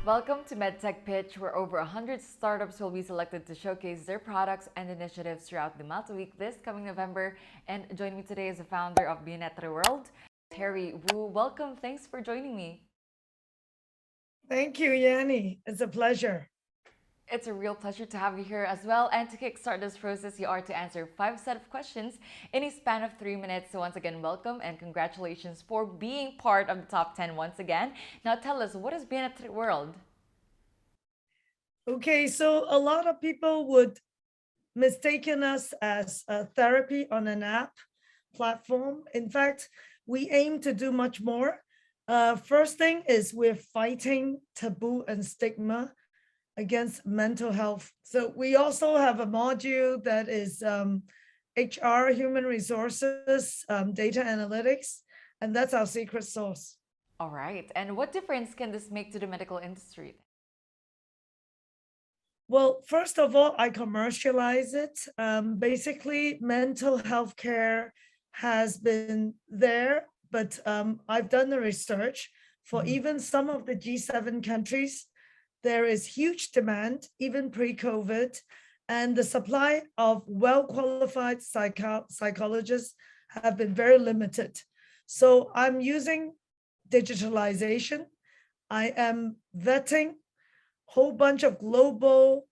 Welcome to MedTech Pitch, where over 100 startups will be selected to showcase their products and initiatives throughout the Malta Week this coming November. And joining me today is the founder of Bien-être World, Terry Wu. Welcome. Thanks for joining me. Thank you, Yanni. It's a pleasure. It's a real pleasure to have you here as well. And to kickstart this process, you are to answer 5 set of questions in a span of 3 minutes. So once again, welcome and congratulations for being part of the top 10 once again. Now tell us, what is Bien-être World? Okay, so a lot of people would mistaken us as a therapy on an app platform. In fact, we aim to do much more. First thing is we're fighting taboo and stigma against mental health. So we also have a module that is HR, human resources, data analytics, and that's our secret sauce. All right. And what difference can this make to the medical industry? Well, first of all, I commercialize it. Basically, mental health care has been there, but I've done the research for even some of the G7 countries. There is huge demand, even pre-COVID, and the supply of well-qualified psychologists have been very limited. So I'm using digitalization. I am vetting whole bunch of global,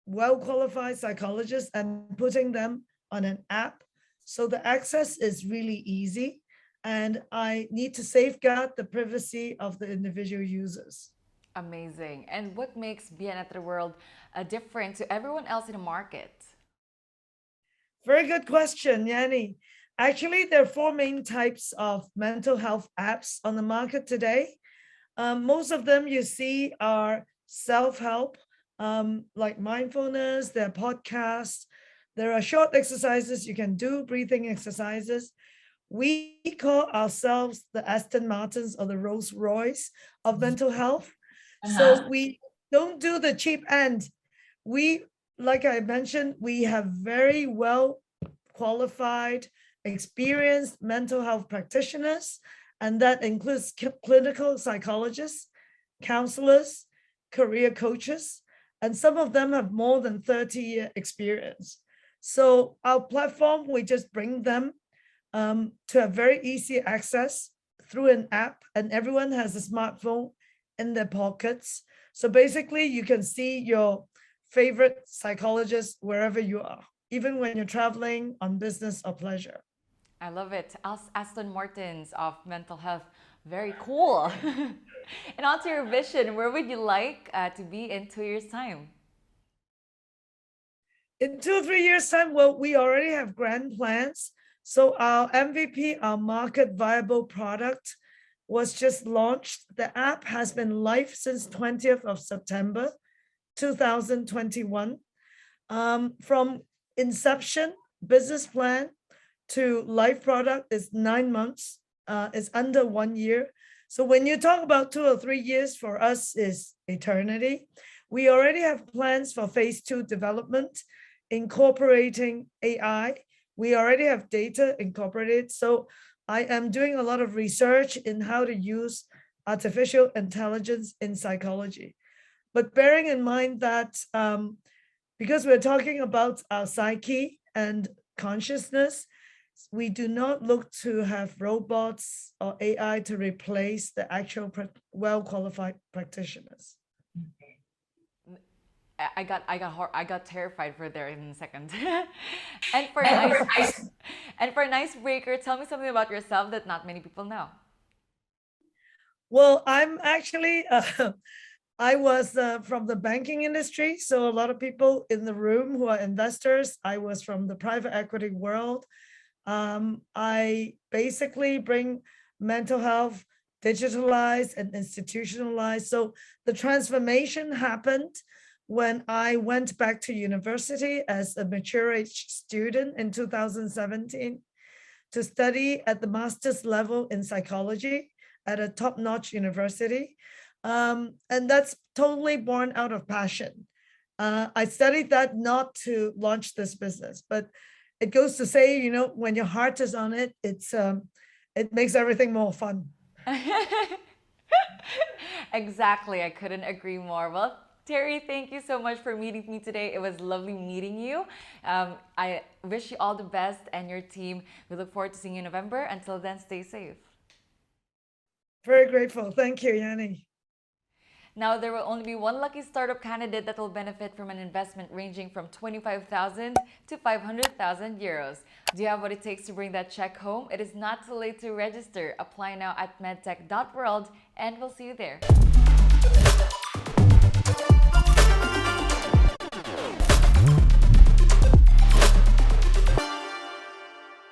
well-qualified psychologists and putting them on an app. So the access is really easy. And I need to safeguard the privacy of the individual users. Amazing. And what makes Bien-être World different to everyone else in the market? Very good question, Yanni. Actually, there are four main types of mental health apps on the market today. Most of them you see are self-help, like mindfulness, there are podcasts, there are short exercises you can do, breathing exercises. We call ourselves the Aston Martins or the Rolls Royce of mental health. So we don't do the cheap end. We, like I mentioned, we have very well qualified, experienced mental health practitioners, and that includes clinical psychologists, counselors, career coaches, and some of them have more than 30-year experience. So our platform, we just bring them to have very easy access through an app, and everyone has a smartphone in their pockets. So basically, you can see your favorite psychologist wherever you are, even when you're traveling on business or pleasure. I love it. Aston Martins of mental health. Very cool. And on to your vision. Where would you like to be in 2 years' time? In 2 or 3 years' time, well, we already have grand plans. So our MVP, our market viable product, was just launched. The app has been live since 20th of September, 2021. From inception, business plan to live product is 9 months. It's under 1 year. So when you talk about 2 or 3 years, for us is eternity. We already have plans for phase 2 development, incorporating AI. We already have data incorporated. So I am doing a lot of research in how to use artificial intelligence in psychology. But bearing in mind that because we're talking about our psyche and consciousness, we do not look to have robots or AI to replace the actual well-qualified practitioners. I got terrified for there in a second. and for an ice and for an icebreaker, tell me something about yourself that not many people know. Well, I'm actually, I was from the banking industry. So a lot of people in the room who are investors, I was from the private equity world. I basically bring mental health digitalized and institutionalized. So the transformation happened when I went back to university as a mature age student in 2017 to study at the master's level in psychology at a top-notch university. And that's totally born out of passion. I studied that not to launch this business, but it goes to say, when your heart is on it, it makes everything more fun. Exactly. I couldn't agree more. Well, Terry, thank you so much for meeting me today. It was lovely meeting you. I wish you all the best and your team. We look forward to seeing you in November. Until then, stay safe. Very grateful. Thank you, Yanni. Now, there will only be one lucky startup candidate that will benefit from an investment ranging from 25,000 to 500,000 euros. Do you have what it takes to bring that check home? It is not too late to register. Apply now at medtech.world and we'll see you there.